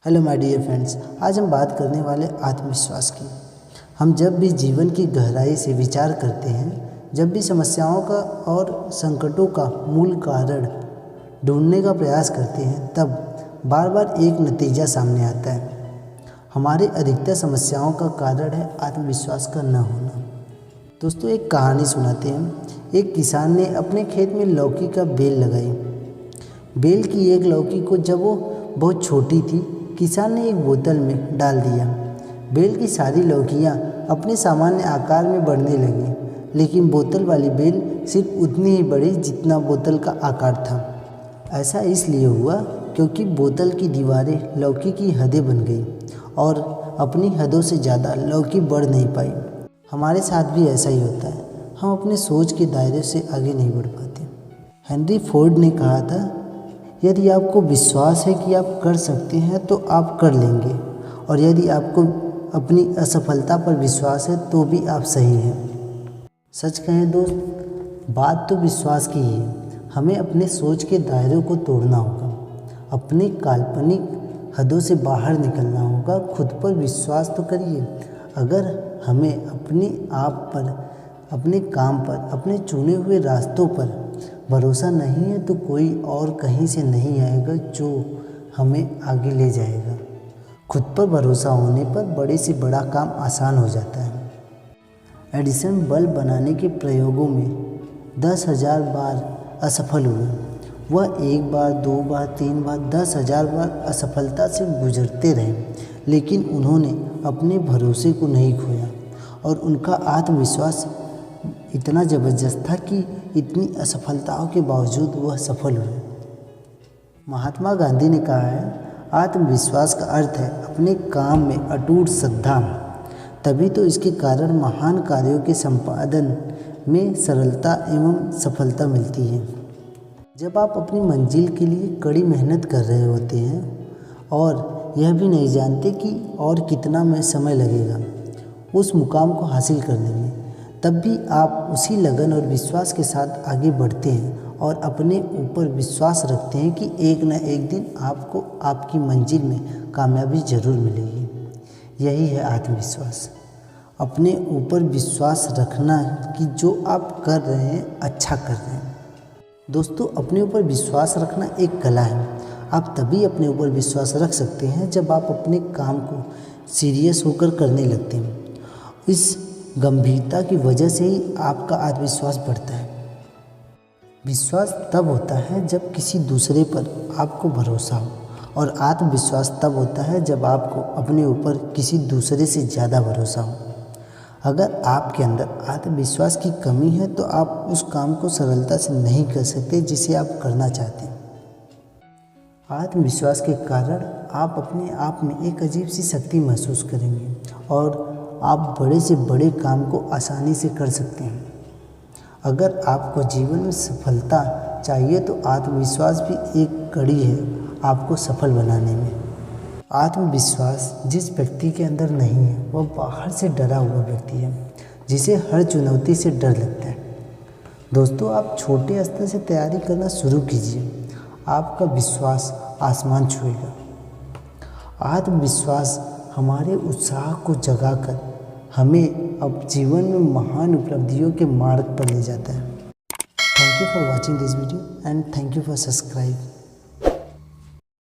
Hello my dear friends, आज हम बात करने वाले आत्मविश्वास की। हम जब भी जीवन की गहराई से विचार करते हैं, जब भी समस्याओं का और संकटों का मूल कारण ढूंढने का प्रयास करते हैं, तब बार बार एक नतीजा सामने आता है। हमारे अधिकतर समस्याओं का कारण है आत्मविश्वास का न होना। दोस्तों, एक कहानी सुनाते हैं। एक किसान ने अपने खेत में लौकी का बेल लगाई। बेल की एक लौकी को जब वो बहुत छोटी थी, किसान ने एक बोतल में डाल दिया। बेल की सारी लौकियां अपने सामान्य आकार में बढ़ने लगीं, लेकिन बोतल वाली बेल सिर्फ उतनी ही बढ़ी जितना बोतल का आकार था। ऐसा इसलिए हुआ क्योंकि बोतल की दीवारें लौकी की हदें बन गई और अपनी हदों से ज़्यादा लौकी बढ़ नहीं पाई। हमारे साथ भी ऐसा ही होता है, हम अपने सोच के दायरे से आगे नहीं बढ़ पाते। हेनरी फोर्ड ने कहा था, यदि आपको विश्वास है कि आप कर सकते हैं तो आप कर लेंगे, और यदि आपको अपनी असफलता पर विश्वास है तो भी आप सही हैं। सच कहें दोस्त, बात तो विश्वास की ही है। हमें अपने सोच के दायरों को तोड़ना होगा, अपनी काल्पनिक हदों से बाहर निकलना होगा। खुद पर विश्वास तो करिए। अगर हमें अपने आप पर, अपने काम पर, अपने चुने हुए रास्तों पर भरोसा नहीं है तो कोई और कहीं से नहीं आएगा जो हमें आगे ले जाएगा। खुद पर भरोसा होने पर बड़े से बड़ा काम आसान हो जाता है। एडिसन बल्ब बनाने के प्रयोगों में 10,000 बार असफल हुए। वह एक बार, दो बार, 3 बार, 10,000 बार असफलता से गुजरते रहे, लेकिन उन्होंने अपने भरोसे को नहीं खोया और उनका आत्मविश्वास इतना ज़बरदस्त था कि इतनी असफलताओं के बावजूद वह सफल हुए। महात्मा गांधी ने कहा है, आत्मविश्वास का अर्थ है अपने काम में अटूट श्रद्धा। तभी तो इसके कारण महान कार्यों के संपादन में सरलता एवं सफलता मिलती है। जब आप अपनी मंजिल के लिए कड़ी मेहनत कर रहे होते हैं और यह भी नहीं जानते कि और कितना में समय लगेगा उस मुकाम को हासिल करने में, तब भी आप उसी लगन और विश्वास के साथ आगे बढ़ते हैं और अपने ऊपर विश्वास रखते हैं कि एक न एक दिन आपको आपकी मंजिल में कामयाबी ज़रूर मिलेगी। यही है आत्मविश्वास। अपने ऊपर विश्वास रखना कि जो आप कर रहे हैं अच्छा कर रहे हैं। दोस्तों, अपने ऊपर विश्वास रखना एक कला है। आप तभी अपने ऊपर विश्वास रख सकते हैं जब आप अपने काम को सीरियस होकर करने लगते हैं। इस गंभीरता की वजह से ही आपका आत्मविश्वास बढ़ता है। विश्वास तब होता है जब किसी दूसरे पर आपको भरोसा हो, और आत्मविश्वास तब होता है जब आपको अपने ऊपर किसी दूसरे से ज़्यादा भरोसा हो। अगर आपके अंदर आत्मविश्वास की कमी है तो आप उस काम को सरलता से नहीं कर सकते जिसे आप करना चाहते हैं। आत्मविश्वास के कारण आप अपने आप में एक अजीब सी शक्ति महसूस करेंगे और आप बड़े से बड़े काम को आसानी से कर सकते हैं। अगर आपको जीवन में सफलता चाहिए तो आत्मविश्वास भी एक कड़ी है आपको सफल बनाने में। आत्मविश्वास जिस व्यक्ति के अंदर नहीं है वह बाहर से डरा हुआ व्यक्ति है, जिसे हर चुनौती से डर लगता है। दोस्तों, आप छोटे स्तर से तैयारी करना शुरू कीजिए, आपका विश्वास आसमान छुएगा। आत्मविश्वास हमारे उत्साह को जगाकर हमें अब जीवन में महान उपलब्धियों के मार्ग पर ले जाता है। Thank you for watching this video and thank you for subscribe.